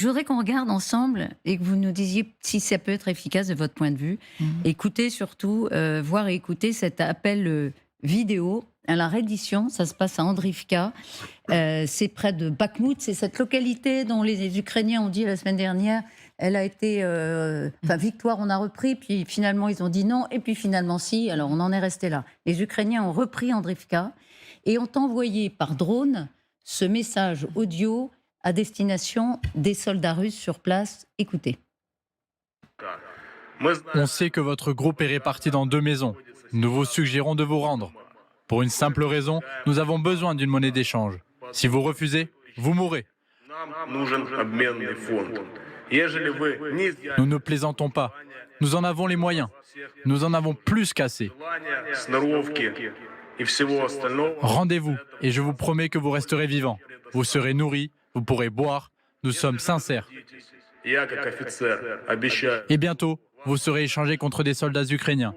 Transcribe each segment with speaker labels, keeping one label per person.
Speaker 1: Je voudrais qu'on regarde ensemble et que vous nous disiez si ça peut être efficace de votre point de vue. Écoutez surtout, voir et écouter cet appel vidéo à la reddition. Ça se passe à Andrivka. C'est près de Bakhmout. C'est cette localité dont les Ukrainiens ont dit la semaine dernière, elle a été... victoire, on a repris. Puis finalement, ils ont dit non. Et puis finalement, si. Alors, on en est resté là. Les Ukrainiens ont repris Andrivka et ont envoyé par drone ce message audio à destination des soldats russes sur place. Écoutez.
Speaker 2: On sait que votre groupe est réparti dans 2 maisons. Nous vous suggérons de vous rendre. Pour une simple raison, nous avons besoin d'une monnaie d'échange. Si vous refusez, vous mourrez. Nous ne plaisantons pas. Nous en avons les moyens. Nous en avons plus qu'assez. Rendez-vous et je vous promets que vous resterez vivant. Vous serez nourris, vous pourrez boire. Nous sommes sincères. Et bientôt, vous serez échangés contre des soldats ukrainiens.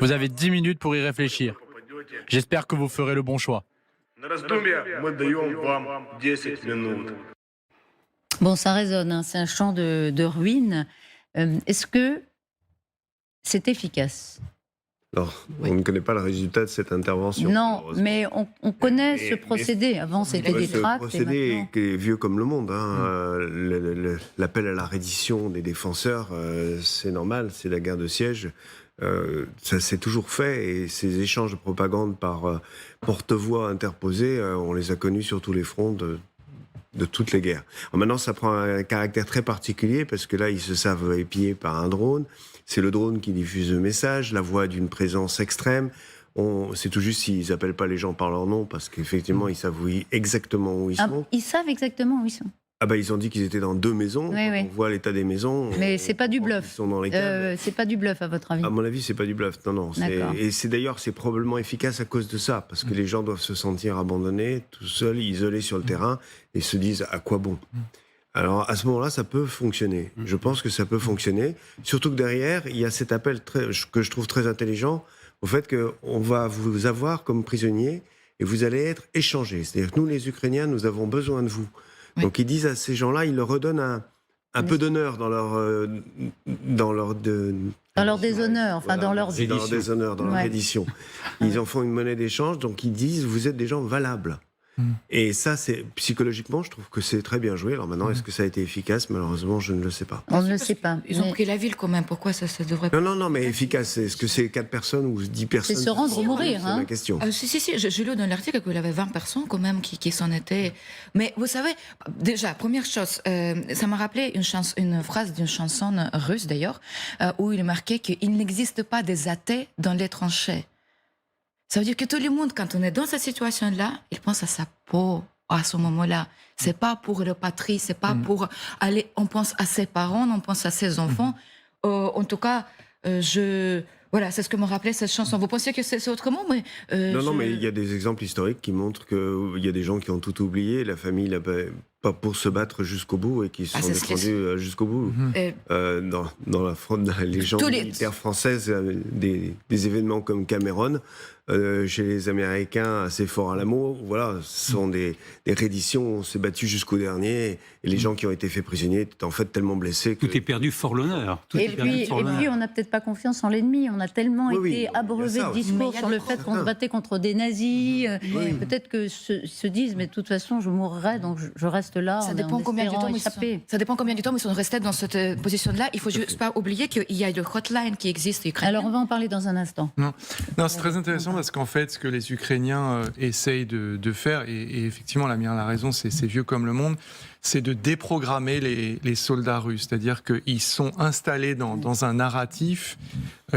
Speaker 2: Vous avez 10 minutes pour y réfléchir. J'espère que vous ferez le bon choix.
Speaker 1: Bon, ça résonne, hein, c'est un champ de ruines. Est-ce que c'est efficace ?
Speaker 3: Alors, on ne connaît pas le résultat de cette intervention.
Speaker 1: Non, mais on connaît ce procédé. Avant, c'était des tracts.
Speaker 3: Ce procédé est vieux comme le monde. Hein. L'appel à la reddition des défenseurs, c'est normal, c'est la guerre de siège. Ça s'est toujours fait, et ces échanges de propagande par porte-voix interposés, on les a connus sur tous les fronts de toutes les guerres. Alors maintenant, ça prend un caractère très particulier, parce que là, ils se savent épier par un drone. C'est le drone qui diffuse le message, la voix d'une présence extrême. C'est tout juste s'ils n'appellent pas les gens par leur nom, parce qu'effectivement, ils savent exactement où ils sont.
Speaker 1: Ils savent exactement où ils sont.
Speaker 3: Ah bah, ils ont dit qu'ils étaient dans 2 maisons.
Speaker 1: Oui, oui.
Speaker 3: On voit l'état des maisons.
Speaker 1: Mais c'est pas du bluff.
Speaker 3: Ils sont dans les caves.
Speaker 1: C'est pas du bluff, à votre avis ?
Speaker 3: À mon avis, c'est pas du bluff. Non. Et c'est probablement efficace à cause de ça, parce que les gens doivent se sentir abandonnés, tout seuls, isolés sur le terrain, et se disent à quoi bon. Alors, à ce moment-là, ça peut fonctionner. Je pense que ça peut fonctionner. Surtout que derrière, il y a cet appel que je trouve très intelligent au fait qu'on va vous avoir comme prisonniers et vous allez être échangés. C'est-à-dire que nous, les Ukrainiens, nous avons besoin de vous. Oui. Donc, ils disent à ces gens-là, ils leur redonnent un peu d'honneur dans leur déshonneur,
Speaker 1: enfin dans leur
Speaker 3: déshonneur, dans leur édition. Ils en font une monnaie d'échange, donc ils disent, vous êtes des gens valables. Et ça, psychologiquement, je trouve que c'est très bien joué. Alors maintenant, est-ce que ça a été efficace ? Malheureusement, je ne le sais pas.
Speaker 1: On ne le sait pas.
Speaker 4: Ils ont pris la ville quand même. Pourquoi ça devrait pas...
Speaker 3: Non, mais efficace. Est-ce que c'est 4 personnes ou 10 personnes ?
Speaker 1: C'est se rendre ou mourir.
Speaker 3: C'est ma question.
Speaker 4: Si. J'ai lu dans l'article qu'il y avait 20 personnes quand même qui s'en étaient... Mais vous savez, déjà, première chose, ça m'a rappelé une phrase d'une chanson russe d'ailleurs, où il est marqué qu'il n'existe pas des athées dans les tranchées. Ça veut dire que tout le monde, quand on est dans cette situation-là, il pense à sa peau à ce moment-là. C'est pas pour la patrie, c'est pas pour aller... On pense à ses parents, on pense à ses enfants. En tout cas, voilà, c'est ce que me rappelait cette chanson. Vous pensez que c'est autrement, mais...
Speaker 3: Non, mais il y a des exemples historiques qui montrent qu'il y a des gens qui ont tout oublié. La famille n'a pas pour se battre jusqu'au bout et qui se sont défendus jusqu'au bout. Dans la front de la légende militaire française, des événements comme Cameron, chez les Américains, assez fort à l'amour. Voilà, ce sont des redditions, on s'est battu jusqu'au dernier, et les gens qui ont été faits prisonniers étaient en fait tellement blessés que...
Speaker 5: Tout est perdu fort l'honneur.
Speaker 1: Et puis, on n'a peut-être pas confiance en l'ennemi. On a tellement été abreuvé de discours sur le fait qu'on se battait contre des nazis. Peut-être que se disent, mais de toute façon, je mourrai, donc je reste là.
Speaker 4: Ça dépend combien de temps ça dépend combien de temps ils sont restés dans cette position-là. Il faut juste pas oublier qu'il y a le hotline qui existe.
Speaker 1: Alors, on va en parler dans un instant.
Speaker 6: Non, c'est très intéressant parce qu'en fait, ce que les Ukrainiens essayent de faire, et effectivement, Lamir a raison, c'est vieux comme le monde, c'est de déprogrammer les soldats russes. C'est-à-dire qu'ils sont installés dans un narratif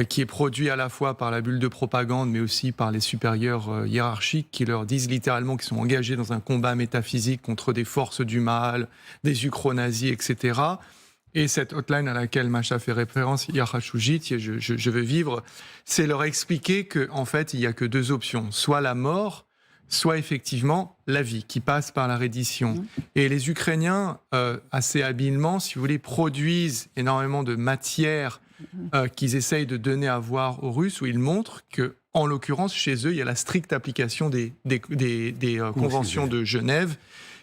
Speaker 6: qui est produit à la fois par la bulle de propagande, mais aussi par les supérieurs hiérarchiques qui leur disent littéralement qu'ils sont engagés dans un combat métaphysique contre des forces du mal, des ukro-nazis, etc. Et cette hotline à laquelle Macha fait référence, Yachashujit, je veux vivre, c'est leur expliquer qu'en fait, il n'y a que 2 options. Soit la mort, soit effectivement la vie, qui passe par la reddition. Et les Ukrainiens, assez habilement, si vous voulez, produisent énormément de matière qu'ils essayent de donner à voir aux Russes, où ils montrent que, en l'occurrence, chez eux, il y a la stricte application des conventions de Genève,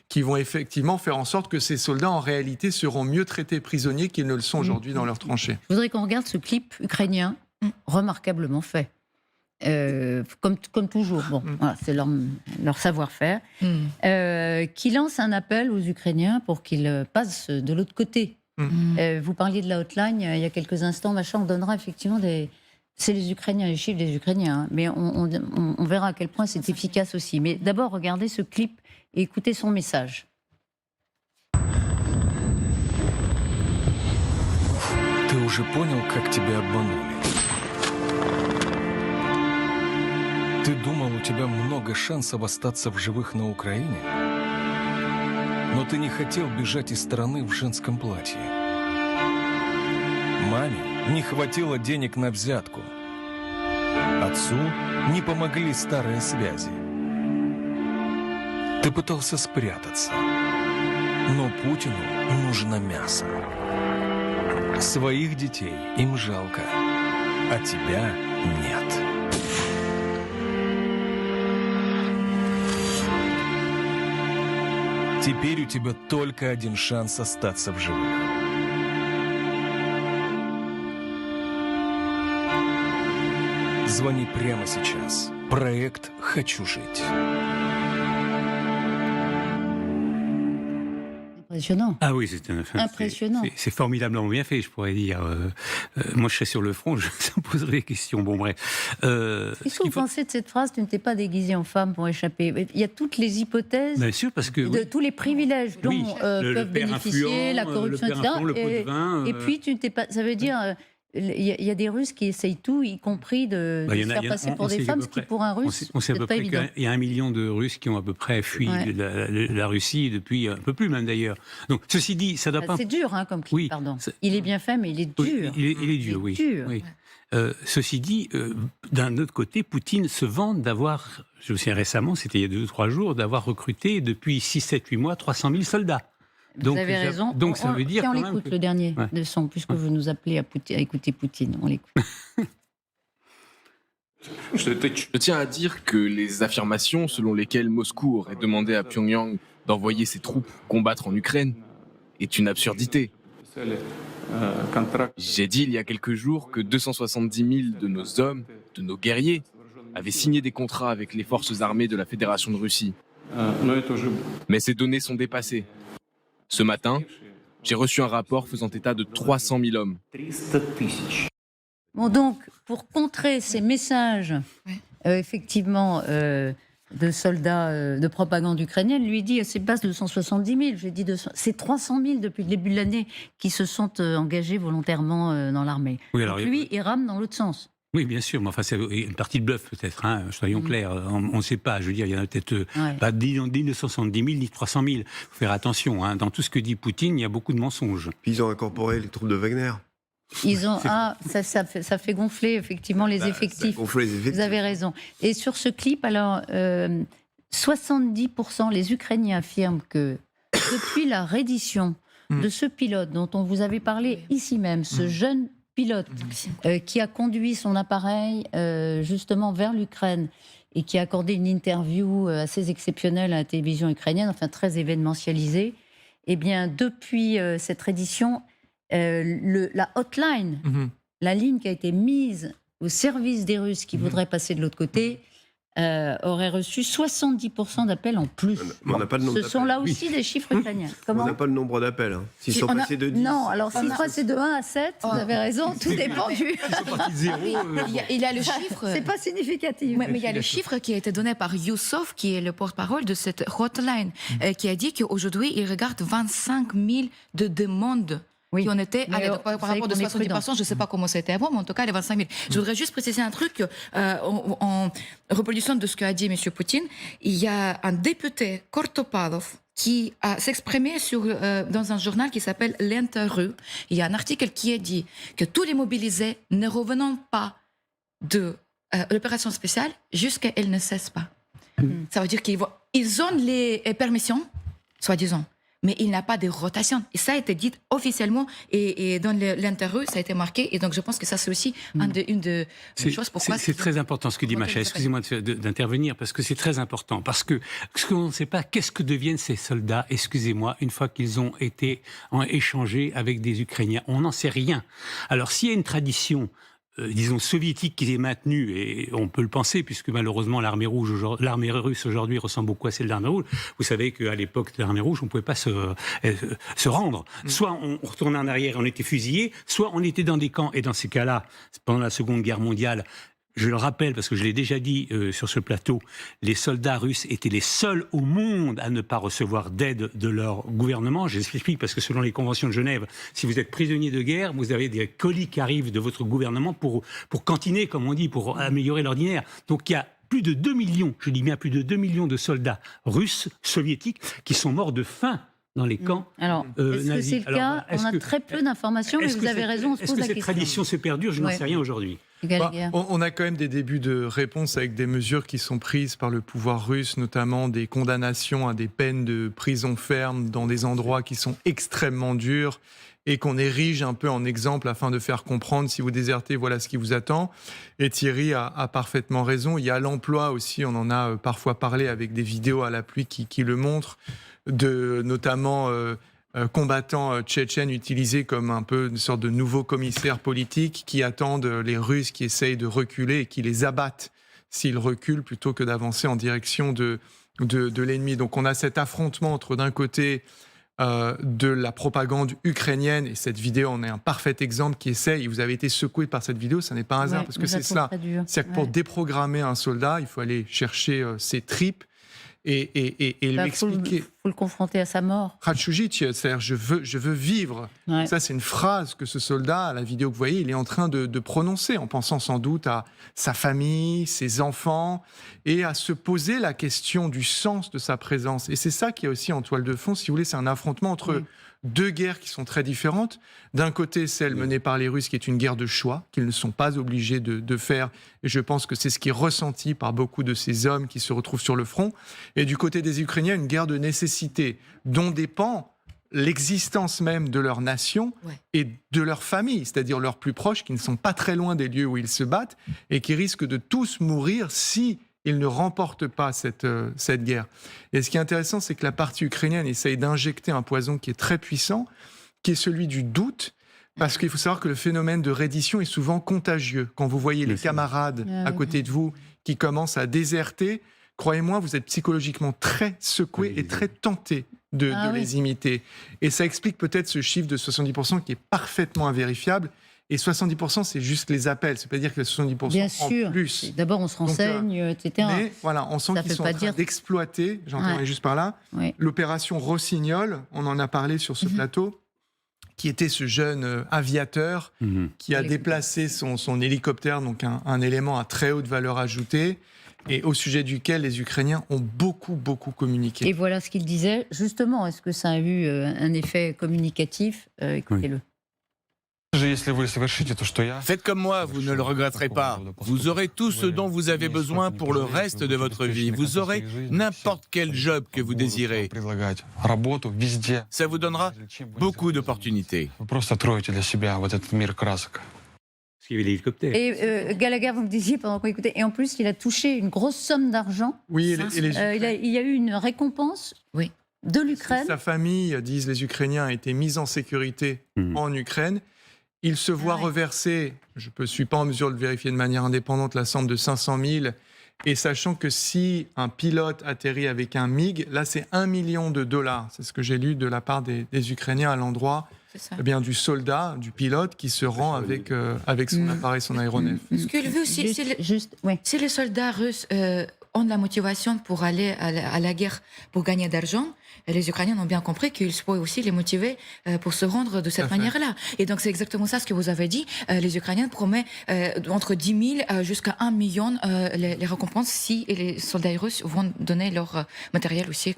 Speaker 6: qui vont effectivement faire en sorte que ces soldats, en réalité, seront mieux traités prisonniers qu'ils ne le sont aujourd'hui dans leurs tranchées.
Speaker 1: Je voudrais qu'on regarde ce clip ukrainien, remarquablement fait. Comme toujours, bon, voilà, c'est leur savoir-faire, qui lance un appel aux Ukrainiens pour qu'ils passent de l'autre côté. Vous parliez de la hotline il y a quelques instants, Machin, on donnera effectivement c'est les Ukrainiens, les chiffres des Ukrainiens, hein, mais on verra à quel point c'est efficace aussi. Mais d'abord, regardez ce clip et écoutez son message.
Speaker 5: Ты уже понял, как тебя обманули? Ты думал, у тебя много шансов остаться в живых на Украине? Но ты не хотел бежать из страны в женском платье. Маме не хватило денег на взятку. Отцу не помогли старые связи. Ты пытался спрятаться. Но Путину нужно мясо. Своих детей им жалко, а тебя нет. Теперь у тебя только один шанс остаться в живых. Звони прямо сейчас. Проект «Хочу жить».
Speaker 1: Impressionnant.
Speaker 7: Ah oui,
Speaker 1: Impressionnant.
Speaker 7: c'est formidablement bien fait, je pourrais dire. Moi, je serais sur le front, je me poserais des questions. Bon, bref.
Speaker 1: Qu'est-ce que vous pensez de cette phrase « Tu ne t'es pas déguisée en femme pour échapper ». Il y a toutes les hypothèses,
Speaker 7: Bien sûr, parce que
Speaker 1: de tous les privilèges dont
Speaker 7: oui, le
Speaker 1: peuvent
Speaker 7: père
Speaker 1: bénéficier,
Speaker 7: influent,
Speaker 1: la corruption,
Speaker 7: le père
Speaker 1: etc.
Speaker 7: influent, le pot de vin,
Speaker 1: et puis, tu ne t'es pas. Ça veut dire. Il y a des Russes qui essayent tout, y compris de se faire passer pour des femmes, ce qui pour un Russe,
Speaker 7: on sait à peu
Speaker 1: c'est pas
Speaker 7: près
Speaker 1: évident.
Speaker 7: qu'il y a 1 million de Russes qui ont à peu près fui
Speaker 1: Ouais.
Speaker 7: la Russie depuis un peu plus même d'ailleurs. Donc, ceci dit, ça ne doit pas...
Speaker 1: C'est dur comme clip,
Speaker 7: Oui,
Speaker 1: pardon.
Speaker 7: c'est-
Speaker 1: Il est bien fait, mais il est
Speaker 7: Oui,
Speaker 1: dur.
Speaker 7: il est dur, oui.
Speaker 1: dur.
Speaker 7: Oui. Ceci dit, d'un autre côté, Poutine se vante d'avoir, je me souviens récemment, c'était il y a 2 ou 3 jours, d'avoir recruté depuis 6, 7, 8 mois 300 000 soldats.
Speaker 1: Vous avez raison.
Speaker 7: Donc ça veut dire
Speaker 1: Tiens, on
Speaker 7: quand même
Speaker 1: l'écoute,
Speaker 7: que-
Speaker 1: le dernier
Speaker 7: Ouais.
Speaker 1: de son, puisque vous nous appelez à écouter Poutine. On l'écoute.
Speaker 8: Je tiens à dire que les affirmations selon lesquelles Moscou aurait demandé à Pyongyang d'envoyer ses troupes combattre en Ukraine est une absurdité. J'ai dit il y a quelques jours que 270 000 de nos hommes, de nos guerriers, avaient signé des contrats avec les forces armées de la Fédération de Russie. Mais ces données sont dépassées. Ce matin, j'ai reçu un rapport faisant état de 300 000 hommes.
Speaker 1: Bon, donc, pour contrer ces messages, effectivement, de soldats de propagande ukrainienne, lui dit, c'est pas 270 000, j'ai dit 200, c'est 300 000 depuis le début de l'année qui se sont engagés volontairement dans l'armée.
Speaker 7: Oui, alors,
Speaker 1: Donc lui, il rame dans l'autre sens.
Speaker 7: Oui, bien sûr, mais enfin, c'est une partie de bluff peut-être, hein, soyons clairs. On ne sait pas, je veux dire, il y en a peut-être pas ni 270 000 ni 300 000. Il faut faire attention, hein. Dans tout ce que dit Poutine, il y a beaucoup de mensonges.
Speaker 3: Puis ils ont incorporé les troupes de Wagner.
Speaker 1: Ils ont ça fait gonfler effectivement les effectifs.
Speaker 3: Ça gonfle les effectifs.
Speaker 1: Vous avez raison. Et sur ce clip, alors 70% les Ukrainiens affirment que depuis la reddition de ce pilote dont on vous avait parlé ici même, ce jeune pilote qui a conduit son appareil justement vers l'Ukraine et qui a accordé une interview assez exceptionnelle à la télévision ukrainienne, enfin très événementialisée, eh bien depuis cette reddition, la hotline, la ligne qui a été mise au service des Russes qui voudraient passer de l'autre côté, aurait reçu 70% d'appels en plus.
Speaker 3: Mais on n'a pas le nombre
Speaker 1: Ce sont
Speaker 3: d'appels.
Speaker 1: là aussi des chiffres ukrainiens.
Speaker 3: On
Speaker 1: Comment
Speaker 3: n'a pas le nombre d'appels. Hein. S'ils
Speaker 4: Si,
Speaker 3: sont
Speaker 4: on a-
Speaker 3: passés de 10.
Speaker 1: Non, alors s'ils passent de 1 à 7, vous avez raison, tout dépend du...
Speaker 4: Il y a le chiffre.
Speaker 1: C'est pas significatif.
Speaker 4: Mais il y a le chiffre qui a été donné par Youssef, qui est le porte-parole de cette hotline, qui a dit qu'aujourd'hui, il regarde 25 000 de demandes
Speaker 1: Oui.
Speaker 4: qui ont été,
Speaker 1: Mais
Speaker 4: allez,
Speaker 1: vous
Speaker 4: par
Speaker 1: savez
Speaker 4: rapport de
Speaker 1: qu'on est
Speaker 4: 70%, je ne sais pas comment c'était avant, mais en tout cas, les 25 000. Je voudrais juste préciser un truc, en reproduction de ce qu'a dit M. Poutine, il y a un député, Kortopalov, qui a s'exprimé dans un journal qui s'appelle L'Inter-Rue. Il y a un article qui a dit que tous les mobilisés ne revenant pas de l'opération spéciale jusqu'à elle ne cesse pas. Ça veut dire qu'ils ont les permissions, soi-disant, mais il n'a pas de rotation. Et ça a été dit officiellement, et dans l'interview, ça a été marqué. Et donc, je pense que ça, c'est aussi une des choses pourquoi...
Speaker 7: C'est très important ce que dit Macha. Excusez-moi d'intervenir, parce que c'est très important. Parce que ce qu'on ne sait pas, qu'est-ce que deviennent ces soldats, excusez-moi, une fois qu'ils ont été échangés avec des Ukrainiens. On n'en sait rien. Alors, s'il y a une tradition disons soviétique qui est maintenue, et on peut le penser, puisque malheureusement l'armée russe aujourd'hui ressemble beaucoup à celle de l'armée rouge. Vous savez qu'à l'époque de l'armée rouge, on ne pouvait pas se rendre. Soit on retournait en arrière et on était fusillé, soit on était dans des camps. Et dans ces cas-là, pendant la Seconde Guerre mondiale, je le rappelle, parce que je l'ai déjà dit sur ce plateau, les soldats russes étaient les seuls au monde à ne pas recevoir d'aide de leur gouvernement. Je l'explique parce que selon les conventions de Genève, si vous êtes prisonnier de guerre, vous avez des colis qui arrivent de votre gouvernement pour cantiner, comme on dit, pour améliorer l'ordinaire. Donc il y a plus de 2 millions, je dis bien plus de 2 millions de soldats russes, soviétiques, qui sont morts de faim dans les camps
Speaker 1: Alors, est-ce que c'est le cas? On a très peu d'informations, mais vous avez raison, on se pose la question.
Speaker 7: Est-ce que cette tradition se perdure? Je n'en sais rien aujourd'hui.
Speaker 6: On a quand même des débuts de réponse avec des mesures qui sont prises par le pouvoir russe, notamment des condamnations à des peines de prison ferme dans des endroits qui sont extrêmement durs et qu'on érige un peu en exemple afin de faire comprendre, si vous désertez, voilà ce qui vous attend. Et Thierry a parfaitement raison. Il y a l'emploi aussi, on en a parfois parlé avec des vidéos à la pluie qui le montrent, de notamment combattants tchétchènes utilisés comme un peu une sorte de nouveaux commissaires politiques qui attendent les Russes qui essayent de reculer et qui les abattent s'ils reculent plutôt que d'avancer en direction de l'ennemi. Donc on a cet affrontement entre d'un côté de la propagande ukrainienne, et cette vidéo en est un parfait exemple qui essaye, vous avez été secoué par cette vidéo, ça n'est pas un hasard, parce que c'est ça. C'est-à-dire que pour déprogrammer un soldat, il faut aller chercher ses tripes, et lui expliquer.
Speaker 1: Faut le confronter à sa mort.
Speaker 6: Ratchujit, c'est-à-dire je veux vivre. Ouais. Ça, c'est une phrase que ce soldat, à la vidéo que vous voyez, il est en train de prononcer, en pensant sans doute à sa famille, ses enfants, et à se poser la question du sens de sa présence. Et c'est ça qui est aussi en toile de fond, si vous voulez, c'est un affrontement entre deux guerres qui sont très différentes. D'un côté, celle menée par les Russes, qui est une guerre de choix, qu'ils ne sont pas obligés de faire. Et je pense que c'est ce qui est ressenti par beaucoup de ces hommes qui se retrouvent sur le front. Et du côté des Ukrainiens, une guerre de nécessité, dont dépend l'existence même de leur nation et de leur famille, c'est-à-dire leurs plus proches, qui ne sont pas très loin des lieux où ils se battent, et qui risquent de tous mourir si ils ne remportent pas cette guerre. Et ce qui est intéressant, c'est que la partie ukrainienne essaye d'injecter un poison qui est très puissant, qui est celui du doute, parce qu'il faut savoir que le phénomène de reddition est souvent contagieux. Quand vous voyez les camarades à côté de vous qui commencent à déserter, croyez-moi, vous êtes psychologiquement très secoué et très tenté de les imiter. Et ça explique peut-être ce chiffre de 70% qui est parfaitement invérifiable. Et 70%, c'est juste les appels. C'est pas dire que les 70%
Speaker 1: Bien
Speaker 6: en
Speaker 1: sûr.
Speaker 6: plus.
Speaker 1: D'abord, on se renseigne, etc.
Speaker 6: Mais voilà, on sent qu'ils sont en train d'exploiter, j'entendais juste par là, l'opération Rossignol, on en a parlé sur ce plateau, qui était ce jeune aviateur qui a déplacé son hélicoptère, donc un élément à très haute valeur ajoutée, et au sujet duquel les Ukrainiens ont beaucoup communiqué.
Speaker 1: Et voilà ce qu'il disait. Justement, est-ce que ça a eu un effet communicatif? Écoutez-le.
Speaker 9: Faites comme moi, vous ne le regretterez pas. Vous aurez tout ce dont vous avez besoin pour le reste de votre vie. Vous aurez n'importe quel job que vous désirez. Ça vous donnera beaucoup d'opportunités.
Speaker 1: Et Gallagher, vous me disiez pendant qu'on écoutait, et en plus, il a touché une grosse somme d'argent.
Speaker 6: Oui,
Speaker 1: il y a eu une récompense de l'Ukraine.
Speaker 6: Sa famille, disent les Ukrainiens, a été mise en sécurité en Ukraine. Il se voit reverser, je ne suis pas en mesure de le vérifier de manière indépendante, la somme de 500 000. Et sachant que si un pilote atterrit avec un MiG, là c'est $1 million. C'est ce que j'ai lu de la part des Ukrainiens à l'endroit du soldat, du pilote qui se rend avec son appareil, son aéronef.
Speaker 4: Ce qu'il veut aussi, si les soldats russes ont de la motivation pour aller à la guerre pour gagner d'argent, les Ukrainiens ont bien compris qu'il faut aussi les motiver pour se rendre de cette manière-là. Et donc c'est exactement ça ce que vous avez dit. Les Ukrainiens promettent entre 10 000 jusqu'à 1 million les récompenses si les soldats russes vont donner leur matériel aussi.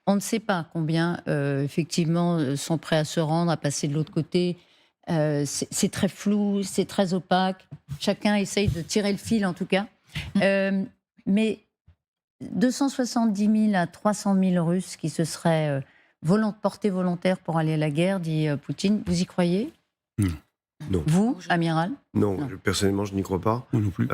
Speaker 1: On ne sait pas combien effectivement sont prêts à se rendre, à passer de l'autre côté. C'est très flou, c'est très opaque. Chacun essaye de tirer le fil en tout cas. Mais 270 000 à 300 000 Russes qui se seraient portés volontaires pour aller à la guerre, dit Poutine. Vous y croyez?
Speaker 3: Non.
Speaker 1: Vous, amiral?
Speaker 3: Non,
Speaker 1: Non.
Speaker 3: personnellement, je n'y crois pas.
Speaker 7: Moi non plus.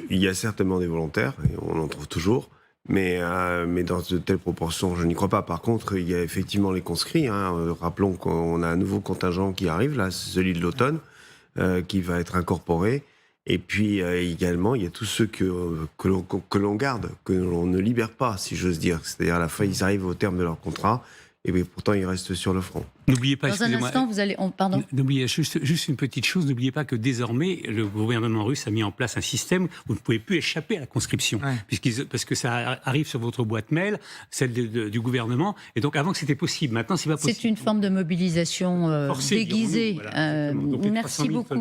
Speaker 3: Il y a certainement des volontaires, et on en trouve toujours, mais dans de telles proportions, je n'y crois pas. Par contre, il y a effectivement les conscrits. Rappelons qu'on a un nouveau contingent qui arrive, là, c'est celui de l'automne, qui va être incorporé. Et puis également, il y a tous ceux que l'on garde, que l'on ne libère pas, si j'ose dire. C'est-à-dire à la fin, ils arrivent au terme de leur contrat, et bien, pourtant ils restent sur le front.
Speaker 7: N'oubliez pas,
Speaker 1: Dans un
Speaker 7: excusez-moi,
Speaker 1: instant, vous allez... pardon.
Speaker 7: n'oubliez juste une petite chose, n'oubliez pas que désormais, le gouvernement russe a mis en place un système où vous ne pouvez plus échapper à la conscription,
Speaker 6: Ouais.
Speaker 7: parce que ça arrive sur votre boîte mail, celle du gouvernement, et donc avant que c'était possible, maintenant c'est pas possible.
Speaker 1: C'est une forme de mobilisation
Speaker 7: Forcée,
Speaker 1: déguisée.
Speaker 7: dirons-nous, voilà, exactement. Donc, les 300
Speaker 1: Merci
Speaker 7: 000
Speaker 1: beaucoup.